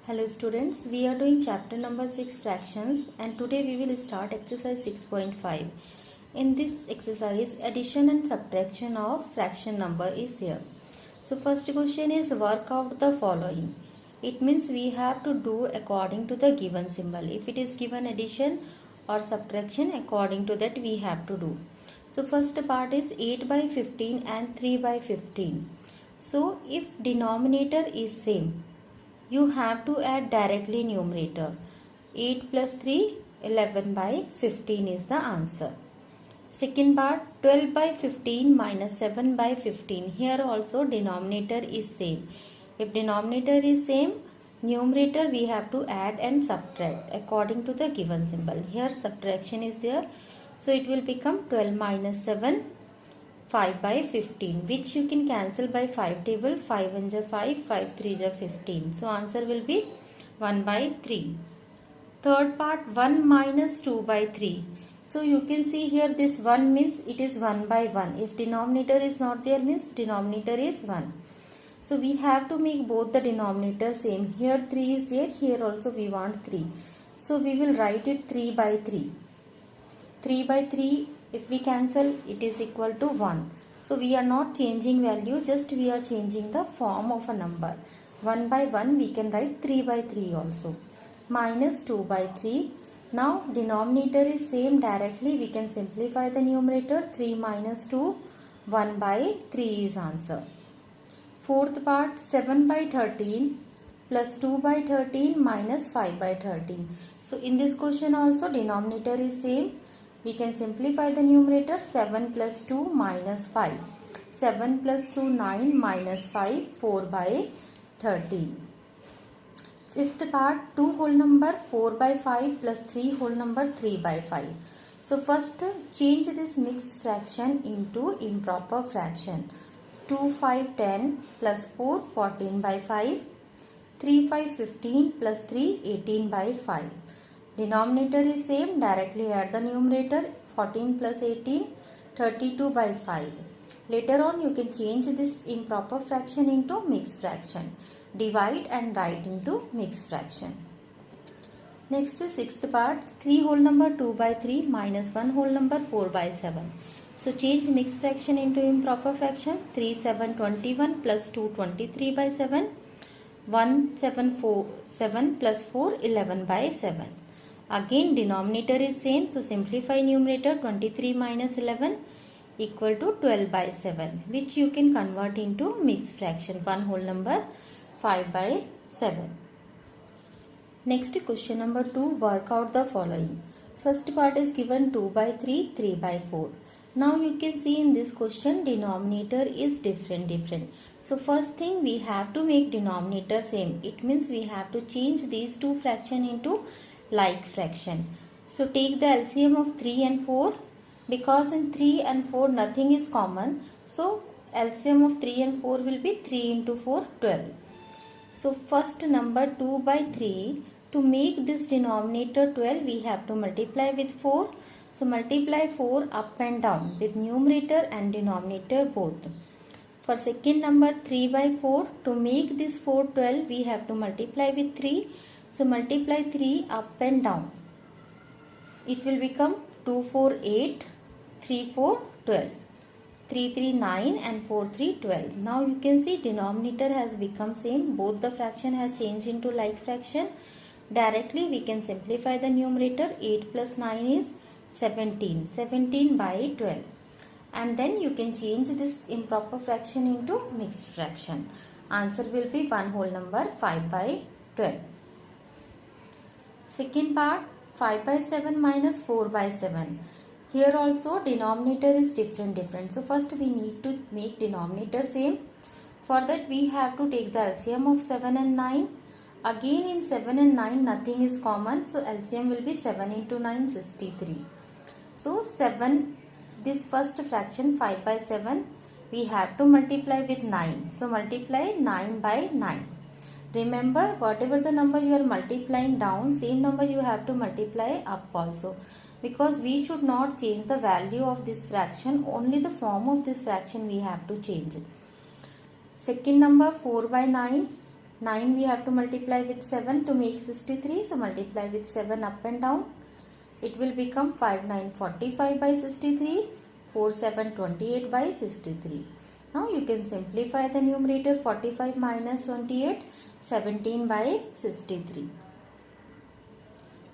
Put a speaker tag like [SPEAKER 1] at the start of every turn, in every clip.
[SPEAKER 1] Hello students, we are doing chapter number 6 fractions and today we will start exercise 6.5. In this exercise, addition and subtraction of fraction number is there. So first question is work out the following. It means we have to do according to the given symbol. If it is given addition or subtraction, according to that we have to do. So first part is 8 by 15 and 3 by 15. So if denominator is same, you have to add directly numerator. 8 plus 3, 11 by 15 is the answer. Second part, 12 by 15 minus 7 by 15. Here also denominator is same. If denominator is same, numerator we have to add and subtract according to the given symbol. Here subtraction is there. So it will become 12 minus 7, 5 by 15, which you can cancel by 5 table. 5 1 is 5, 5 3 is 15. So answer will be 1 by 3. Third part, 1 minus 2 by 3. So you can see here this 1 means it is 1 by 1. If denominator is not there means denominator is 1. So we have to make both the denominator same. Here 3 is there, here also we want 3. So we will write it 3 by 3. 3 by 3, if we cancel, it is equal to 1. So we are not changing value, just we are changing the form of a number. 1 by 1 we can write 3 by 3 also. Minus 2 by 3. Now denominator is same, directly we can simplify the numerator. 3 minus 2, 1 by 3 is answer. Fourth part, 7 by 13 plus 2 by 13 minus 5 by 13. So in this question also denominator is same. We can simplify the numerator. 7 plus 2 minus 5. 7 plus 2 9 minus 5 4 by 13. Fifth part, 2 whole number 4 by 5 plus 3 whole number 3 by 5. So first change this mixed fraction into improper fraction. 2 5 10 plus 4 14 by 5. 3 5 15 plus 3 18 by 5. Denominator is same, directly add the numerator. 14 plus 18, 32 by 5. Later on you can change this improper fraction into mixed fraction. Divide and write into mixed fraction. Next is sixth part, 3 whole number 2 by 3 minus 1 whole number 4 by 7. So change mixed fraction into improper fraction. 3 7 21 plus 2 23 by 7. 1 7 4 7 plus 4 11 by 7. Again denominator is same, so simplify numerator. 23 minus 11 equal to 12 by 7, which you can convert into mixed fraction. 1 whole number 5 by 7. Next question number 2, work out the following. First part is given 2 by 3, 3 by 4. Now you can see in this question denominator is different. So first thing we have to make denominator same. It means we have to change these two fraction into like fraction. So take the LCM of 3 and 4. Because in 3 and 4 nothing is common. So LCM of 3 and 4 will be 3 into 4, 12. So first number 2 by 3. To make this denominator 12 we have to multiply with 4. So multiply 4 up and down with numerator and denominator both. For second number 3 by 4. To make this 4 12 we have to multiply with 3. So multiply 3 up and down. It will become 2 4 8, 3 4 12, 3 3 9 and 4 3 12. Now you can see denominator has become same. Both the fraction has changed into like fraction. Directly we can simplify the numerator. 8 plus 9 is 17. 17 by 12. And then you can change this improper fraction into mixed fraction. Answer will be 1 whole number 5 by 12. Second part, 5 by 7 minus 4 by 7. Here also denominator is different. So first we need to make denominator same. For that we have to take the LCM of 7 and 9. Again in 7 and 9 nothing is common. So LCM will be 7 into 9, 63. So 7, this first fraction 5 by 7 we have to multiply with 9. So multiply 9 by 9. Remember, whatever the number you are multiplying down, same number you have to multiply up also. Because we should not change the value of this fraction, only the form of this fraction we have to change. Second number 4 by 9. 9 we have to multiply with 7 to make 63. So multiply with 7 up and down. It will become 5 9 45 by 63. 4 7 28 by 63. Now you can simplify the numerator. 45 minus 28, 17 by 63.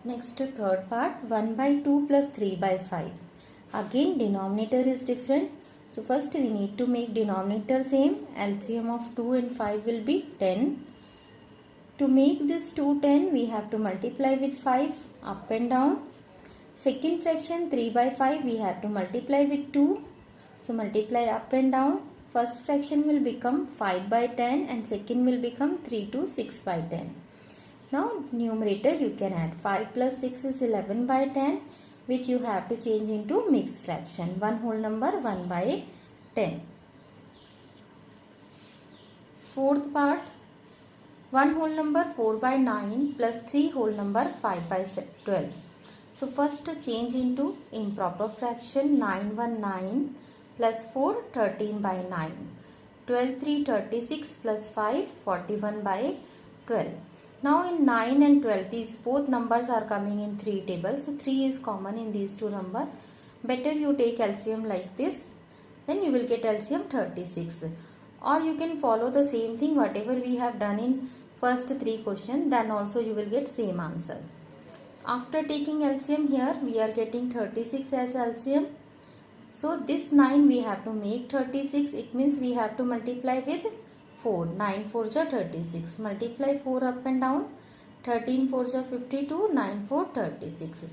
[SPEAKER 1] Next third part, 1 by 2 plus 3 by 5. Again denominator is different. So first we need to make denominator same. LCM of 2 and 5 will be 10. To make this 2 10, we have to multiply with 5 up and down. Second fraction 3 by 5 we have to multiply with 2. So multiply up and down. First fraction will become 5 by 10 and second will become 3 to 6 by 10. Now numerator you can add 5 plus 6 is 11 by 10, which you have to change into mixed fraction. One whole number 1 by 10. Fourth part, 1 whole number 4 by 9 plus 3 whole number 5 by 12. So first change into improper fraction. 9 1 9 plus 4 13 by 9. 12 3 36 plus 5 41 by 12. Now in 9 and 12 these both numbers are coming in 3 tables. So 3 is common in these two numbers. Better you take LCM like this. Then you will get LCM 36. Or you can follow the same thing whatever we have done in first 3 questions. Then also you will get same answer. After taking LCM here we are getting 36 as LCM. So this 9 we have to make 36. It means we have to multiply with 4. 9 4 ja 36. Multiply 4 up and down. 13 4 ja 52. 9 4 36.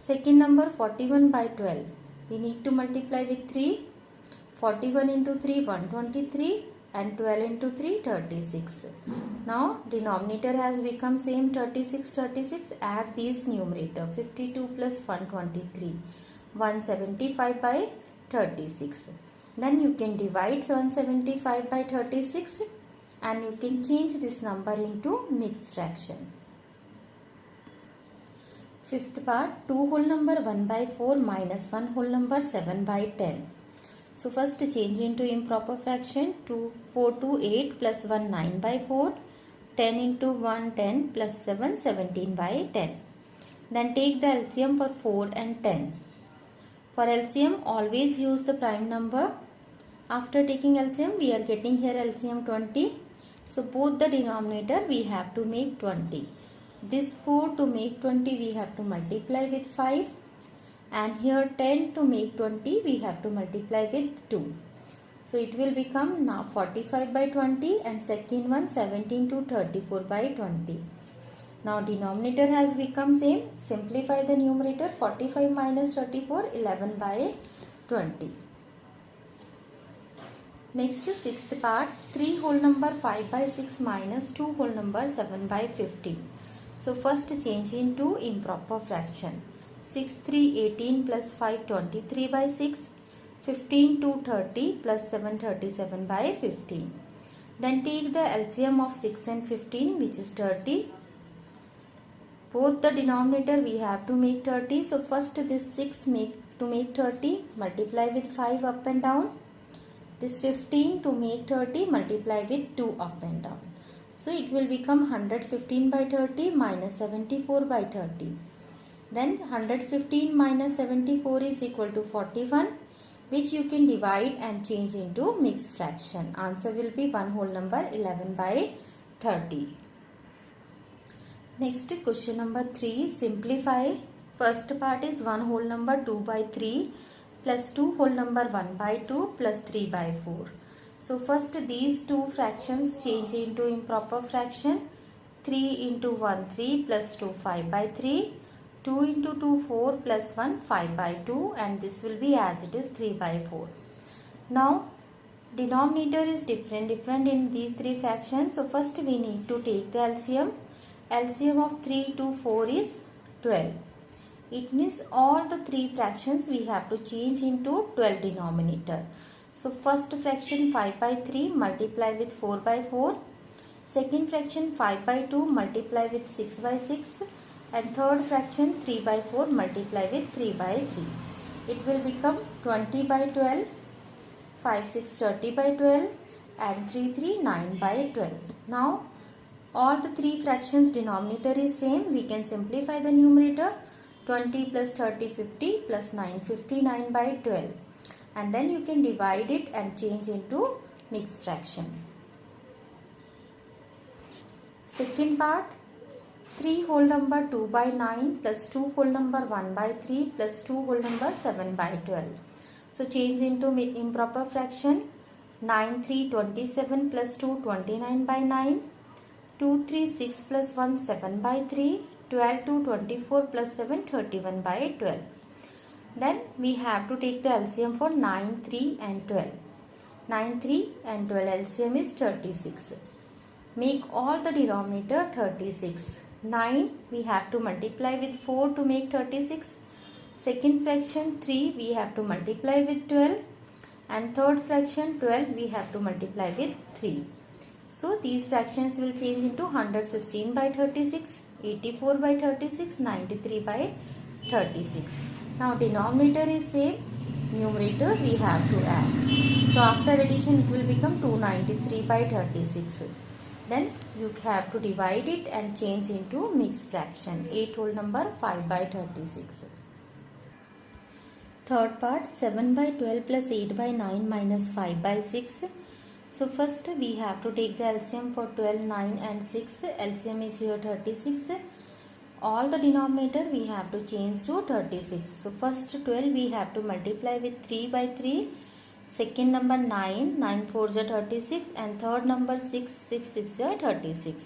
[SPEAKER 1] Second number 41 by 12. We need to multiply with 3. 41 into 3 123 and 12 into 3 36. Now denominator has become same 36 36. Add these numerator 52 plus 123. 175 by 36. Then you can divide 175 by 36 and you can change this number into mixed fraction. Fifth part, 2 whole number 1 by 4 minus 1 whole number 7 by 10. So first change into improper fraction. 4 to 8 plus 1 9 by 4. 10 into 1 10 plus 7 17 by 10. Then take the LCM for 4 and 10. For LCM always use the prime number. After taking LCM we are getting here LCM 20. So both the denominator we have to make 20. This 4 to make 20 we have to multiply with 5. And here 10 to make 20 we have to multiply with 2. So it will become now 45 by 20 and second one 17 to 34 by 20. Now denominator has become same. Simplify the numerator. 45 minus 34 11 by 20. Next sixth part, 3 whole number 5 by 6 minus 2 whole number 7 by 15. So first change into improper fraction. 6 3 18 plus 5 23 by 6. 15 to 30 plus 7 37 by 15. Then take the LCM of 6 and 15 which is 30. Both the denominator we have to make 30. So first this 6 to make 30 multiply with 5 up and down. This 15 to make 30 multiply with 2 up and down. So it will become 115 by 30 minus 74 by 30. Then 115 minus 74 is equal to 41, which you can divide and change into mixed fraction. Answer will be 1 whole number 11 by 30. Next question number 3. Simplify. First part is 1 whole number 2 by 3 plus 2 whole number 1 by 2 plus 3 by 4. So first these two fractions change into improper fraction. 3 into 1 3 plus 2 5 by 3. 2 into 2 4 plus 1 5 by 2 and this will be as it is 3 by 4. Now denominator is different in these three fractions. So first we need to take the LCM. LCM of 3 to 4 is 12. It means all the three fractions we have to change into 12 denominator. So first fraction 5 by 3 multiply with 4 by 4. Second fraction 5 by 2 multiply with 6 by 6. And third fraction 3 by 4 multiply with 3 by 3. It will become 20 by 12, 5 6 30 by 12 and 3 3 9 by 12. Now all the three fractions denominator is same, we can simplify the numerator. 20 plus 30 50 plus 9 59 by 12, and then you can divide it and change into mixed fraction. Second part, 3 whole number 2 by 9 plus 2 whole number 1 by 3 plus 2 whole number 7 by 12. So change into improper fraction. 9 3 27 plus 2 29 by 9. 2 3 6 plus 1 7 by 3. 12 2 24 plus 7 31 by 12. Then we have to take the LCM for 9 3 and 12. 9 3 and 12 LCM is 36. Make all the denominator 36. 9 we have to multiply with 4 to make 36. Second fraction 3 we have to multiply with 12, and third fraction 12 we have to multiply with 3. So these fractions will change into 116 by 36, 84 by 36, 93 by 36. Now denominator is same, numerator we have to add. So after addition it will become 293 by 36. Then you have to divide it and change into mixed fraction. 8 whole number 5 by 36. Third part, 7 by 12 plus 8 by 9 minus 5 by 6. So first we have to take the LCM for 12, 9 and 6. LCM is here 36. All the denominator we have to change to 36. So first 12 we have to multiply with 3 by 3. Second number 9, 9 4 is 36, and third number 6, 6 6 is 36.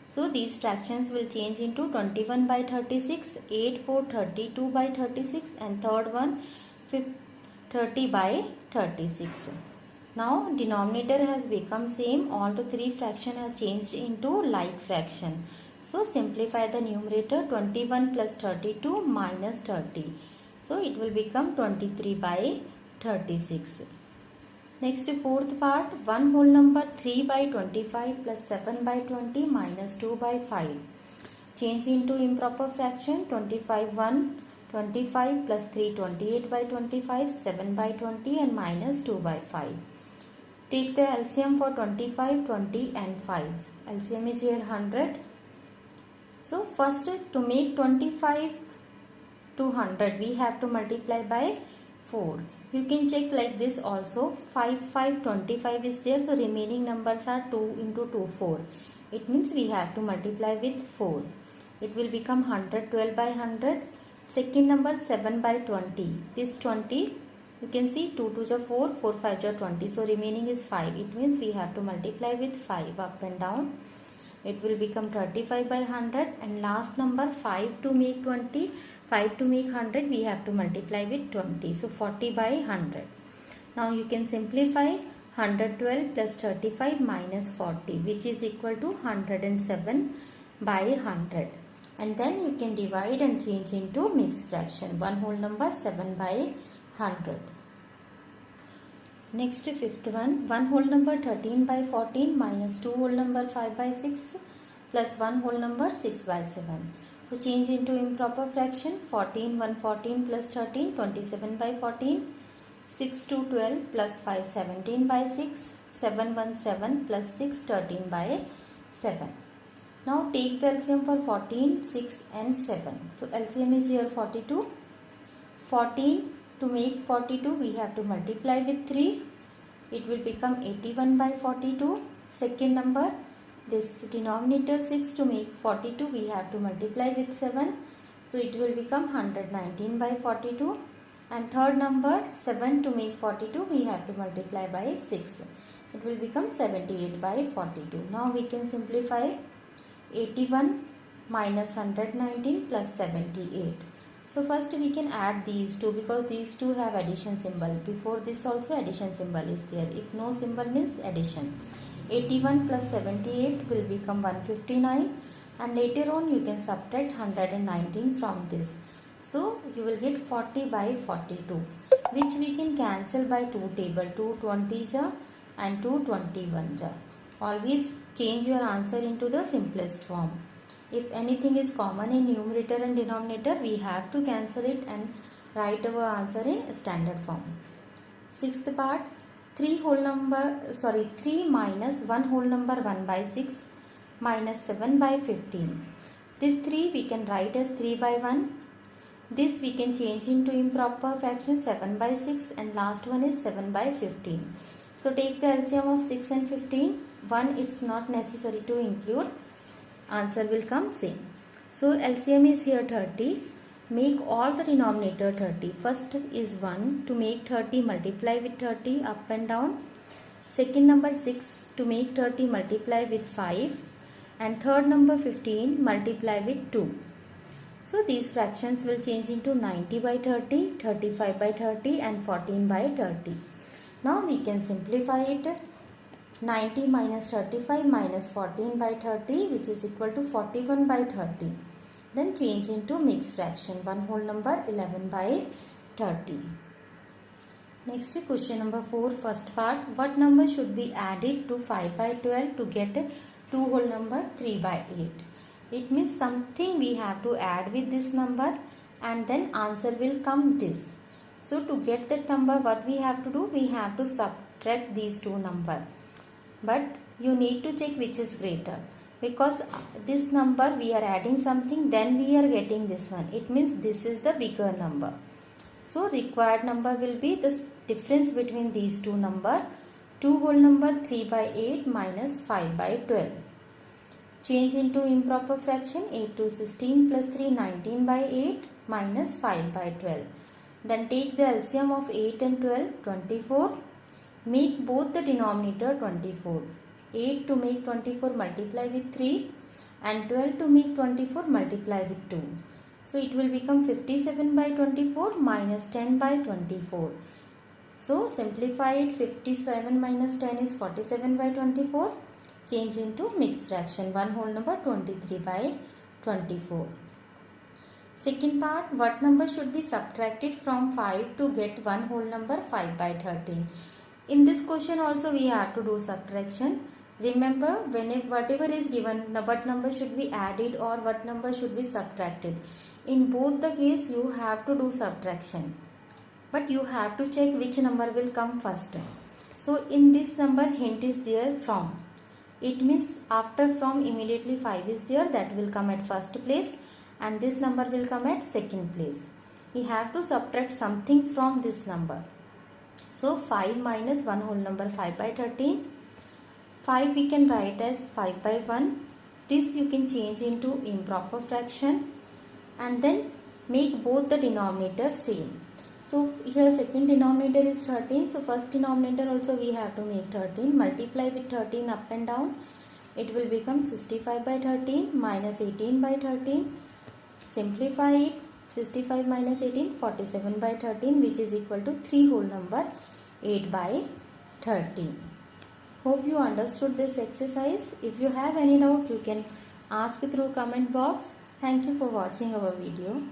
[SPEAKER 1] So these fractions will change into 21 by 36, 8 4 32 by 36, and third one 30 by 36. Now denominator has become same, all the three fraction has changed into like fraction. So simplify the numerator. 21 plus 32 minus 30. So it will become 23 by 36. Next fourth part, 1 whole number 3 by 25 plus 7 by 20 minus 2 by 5. Change into improper fraction. 25 1, 25 plus 3 28 by 25, 7 by 20 and minus 2 by 5. Take the LCM for 25, 20 and 5. LCM is here 100. So first to make 25 to 100 we have to multiply by 4. You can check like this also. 5 5 25 is there, so remaining numbers are 2 into 2 4. It means we have to multiply with 4. It will become 112 by 100. Second number 7 by 20. This 20 you can see 2 2 is 4, 4 5 is 20. So remaining is 5. It means we have to multiply with 5 up and down. It will become 35 by 100, and last number 5 to make 20, 5 to make 100 we have to multiply with 20. So 40 by 100. Now you can simplify 112 plus 35 minus 40, which is equal to 107 by 100. And then you can divide and change into mixed fraction. 1 whole number 7 by 100. Next fifth one, 1 whole number 13 by 14 minus 2 whole number 5 by 6 plus 1 whole number 6 by 7. So change into improper fraction. 14 1 14 plus 13 27 by 14. 6 2 12 plus 5 17 by 6. 7 1 7 plus 6 13 by 7. Now take the LCM for 14, 6 and 7. So LCM is here 42. 14 to make 42 we have to multiply with 3. It will become 81 by 42. Second number, this denominator 6 to make 42 we have to multiply with 7. So it will become 119 by 42. And third number 7 to make 42 we have to multiply by 6. It will become 78 by 42. Now we can simplify 81 minus 119 plus 78. So first we can add these two, because these two have addition symbol. Before this also addition symbol is there. If no symbol means addition. 81 plus 78 will become 159, and later on you can subtract 119 from this. So you will get 40 by 42, which we can cancel by 2 table. 2 20s and 2 21s. Always change your answer into the simplest form. If anything is common in numerator and denominator, we have to cancel it and write our answer in standard form. Sixth part, 3 minus 1 whole number 1 by 6 minus 7 by 15. This 3 we can write as 3 by 1. This we can change into improper fraction 7 by 6, and last one is 7 by 15. So take the LCM of 6 and 15. 1 it's not necessary to include. Answer will come same. So LCM is here 30. Make all the denominator 30. First is 1. To make 30, multiply with 30 up and down. Second number 6. To make 30, multiply with 5. And third number 15, multiply with 2. So these fractions will change into 90 by 30, 35 by 30 and 14 by 30. Now we can simplify it. 90 minus 35 minus 14 by 30, which is equal to 41 by 30. Then change into mixed fraction. One whole number 11 by 30. Next question number 4, first part. What number should be added to 5 by 12 to get 2 whole number 3 by 8? It means something we have to add with this number and then answer will come this. So to get that number, what we have to do? We have to subtract these two numbers. But you need to check which is greater. Because this number we are adding something, then we are getting this one. It means this is the bigger number. So required number will be the difference between these two numbers. 2 whole number 3 by 8 minus 5 by 12. Change into improper fraction. 8 to 16 plus 3 19 by 8 minus 5 by 12. Then take the LCM of 8 and 12 24. Make both the denominator 24. 8 to make 24 multiply with 3 and 12 to make 24 multiply with 2. So it will become 57 by 24 minus 10 by 24. So simplify it. 57 minus 10 is 47 by 24. Change into mixed fraction. One whole number 23 by 24. Second part. What number should be subtracted from 5 to get one whole number 5 by 13? In this question also we have to do subtraction. Remember, whatever is given, what number should be added or what number should be subtracted. In both the case you have to do subtraction. But you have to check which number will come first. So in this number hint is there from. It means after from immediately 5 is there, that will come at first place and this number will come at second place. We have to subtract something from this number. So 5 minus 1 whole number 5 by 13. 5 we can write as 5 by 1. This you can change into improper fraction and then make both the denominator same. So here second denominator is 13. So first denominator also we have to make 13. Multiply with 13 up and down. It will become 65 by 13 minus 18 by 13. Simplify it. 65 minus 18, 47 by 13, which is equal to 3 whole number 8 by 13. Hope you understood this exercise. If you have any doubt, you can ask through comment box. Thank you for watching our video.